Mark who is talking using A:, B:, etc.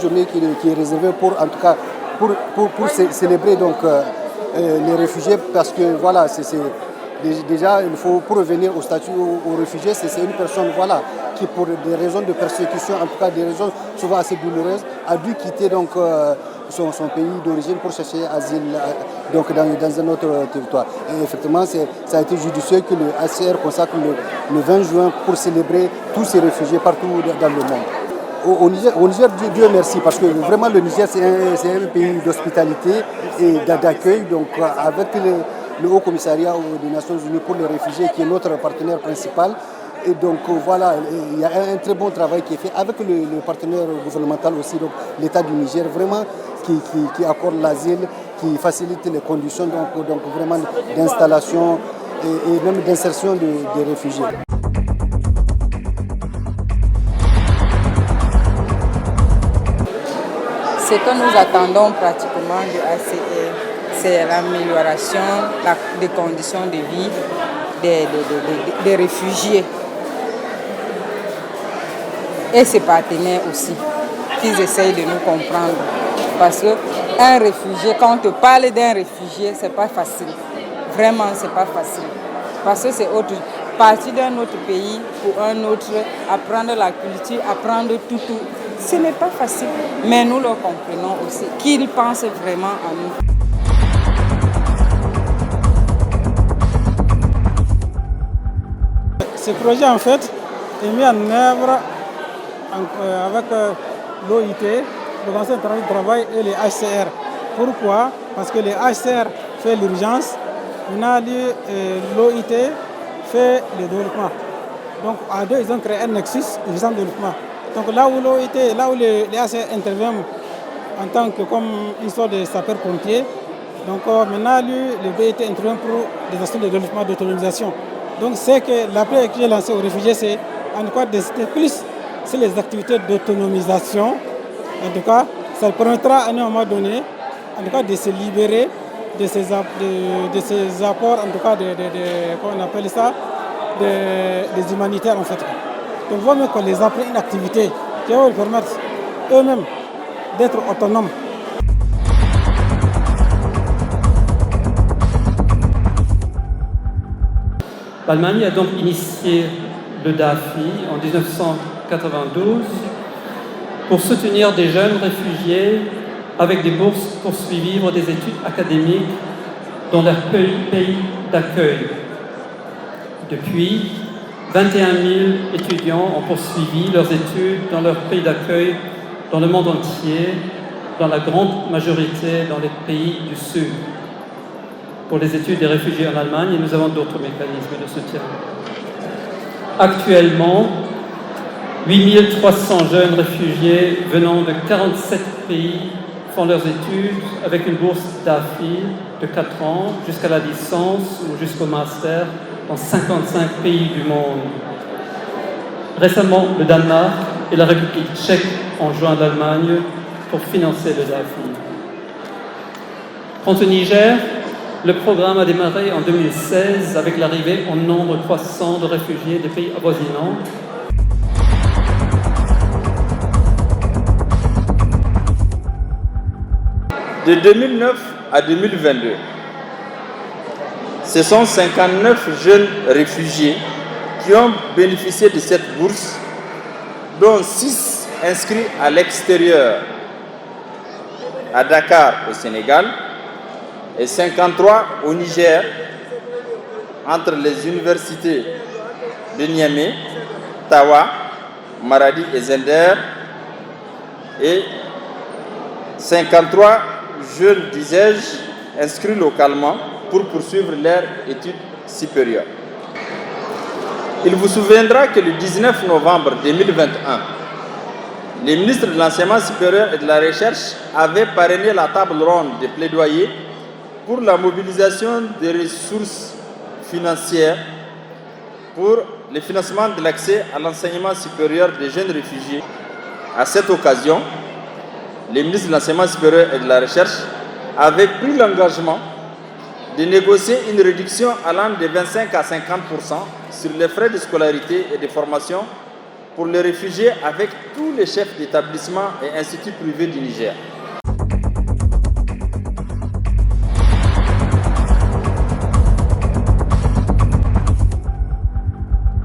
A: journée qui est réservée pour, en tout cas, pour célébrer donc, les réfugiés, parce que voilà, déjà, il faut, pour revenir au statut aux réfugiés, c'est une personne voilà, qui, pour des raisons de persécution, en tout cas des raisons souvent assez douloureuses, a dû quitter donc, son pays d'origine pour chercher asile donc, dans un autre territoire. Et effectivement, ça a été judicieux que le HCR consacre le 20 juin pour célébrer tous ces réfugiés partout dans le monde. Au Niger, Dieu merci, parce que vraiment le Niger, c'est un pays d'hospitalité et d'accueil. Donc, avec le Haut Commissariat des Nations Unies pour les réfugiés, qui est notre partenaire principal. Et donc, voilà, il y a un très bon travail qui est fait avec le partenaire gouvernemental aussi, donc l'État du Niger, vraiment, qui accorde l'asile, qui facilite les conditions donc vraiment d'installation et même d'insertion des réfugiés.
B: Ce que nous attendons pratiquement du HCR, c'est l'amélioration des conditions de vie des réfugiés et ses partenaires aussi, qu'ils essayent de nous comprendre. Parce qu'un réfugié, quand on te parle d'un réfugié, c'est pas facile. Vraiment, c'est pas facile. Parce que c'est partir d'un autre pays pour un autre, apprendre la culture, apprendre tout. Ce n'est pas facile. Mais nous le comprenons aussi, qu'ils pensent vraiment à nous.
C: Ce projet, en fait, est mis en œuvre avec l'OIT, l'Organisation internationale du travail, et les HCR. Pourquoi? Parce que les HCR fait l'urgence, l'OIT fait le développement. Donc, à deux, ils ont créé un nexus urgent de développement. Donc, là où l'OIT, là où les HCR interviennent en tant que comme une sorte de sapeur-pompier, donc maintenant, le BIT intervient pour des actions de développement, d'autonomisation. Donc, c'est que l'appel que j'ai lancé aux réfugiés, c'est en tout cas d'insister plus sur les activités d'autonomisation. En tout cas, ça permettra à un moment donné, en tout cas, de se libérer de ces apports, en tout cas, comment on appelle ça, des humanitaires en fait. Donc, il vaut mieux qu'on les apprenne une activité qui va leur permettre eux-mêmes d'être autonomes.
D: L'Allemagne a donc initié le DAFI en 1992 pour soutenir des jeunes réfugiés avec des bourses pour suivre des études académiques dans leur pays d'accueil. Depuis, 21 000 étudiants ont poursuivi leurs études dans leur pays d'accueil dans le monde entier, dans la grande majorité dans les pays du Sud. Pour les études des réfugiés en Allemagne, et nous avons d'autres mécanismes de soutien. Actuellement, 8 300 jeunes réfugiés venant de 47 pays font leurs études avec une bourse DAFI de 4 ans jusqu'à la licence ou jusqu'au master dans 55 pays du monde. Récemment, le Danemark et la République tchèque ont joint l'Allemagne pour financer le DAFI. Quant au Niger, le programme a démarré en 2016 avec l'arrivée en nombre croissant de réfugiés des pays avoisinants.
E: De 2009 à 2022, ce sont 59 jeunes réfugiés qui ont bénéficié de cette bourse, dont 6 inscrits à l'extérieur, à Dakar au Sénégal, et 53 au Niger, entre les universités de Niamey, Tawa, Maradi et Zender, et 53 jeunes, disais-je, inscrits localement pour poursuivre leurs études supérieures. Il vous souviendra que le 19 novembre 2021, les ministres de l'Enseignement supérieur et de la Recherche avaient parrainé la table ronde de plaidoyer pour la mobilisation des ressources financières pour le financement de l'accès à l'enseignement supérieur des jeunes réfugiés. À cette occasion, les ministres de l'Enseignement supérieur et de la Recherche avaient pris l'engagement de négocier une réduction allant de 25 à 50% sur les frais de scolarité et de formation pour les réfugiés avec tous les chefs d'établissement et instituts privés du Niger.